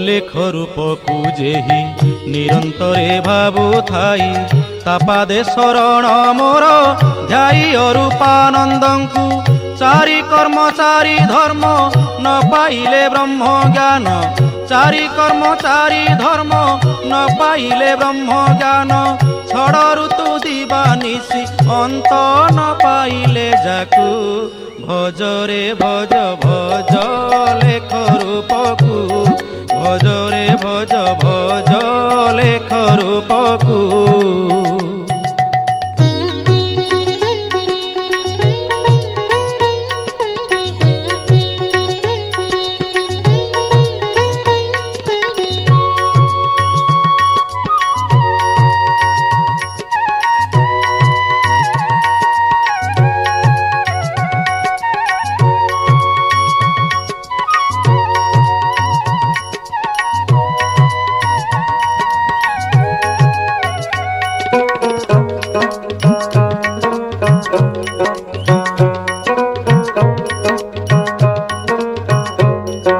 লেখ রূপকু যেহি নিরন্তরে ভাবু থাই তাপাদে শরণ মোর ধ্যাই অরূপানন্দঙ্কু চারি কর্ম চারি ধর্ম ন পাইলে ব্রহ্ম জ্ঞান চারি কর্ম চারি ধর্ম ন পাইলে ব্রহ্ম জ্ঞান ছড় ঋতু দিবা নিশি অন্ত ন পাইলে যাকু ভজরে ভজ ভজ লেখ রূপকু ভজরে ভজ ভজ লেখ রূপকু।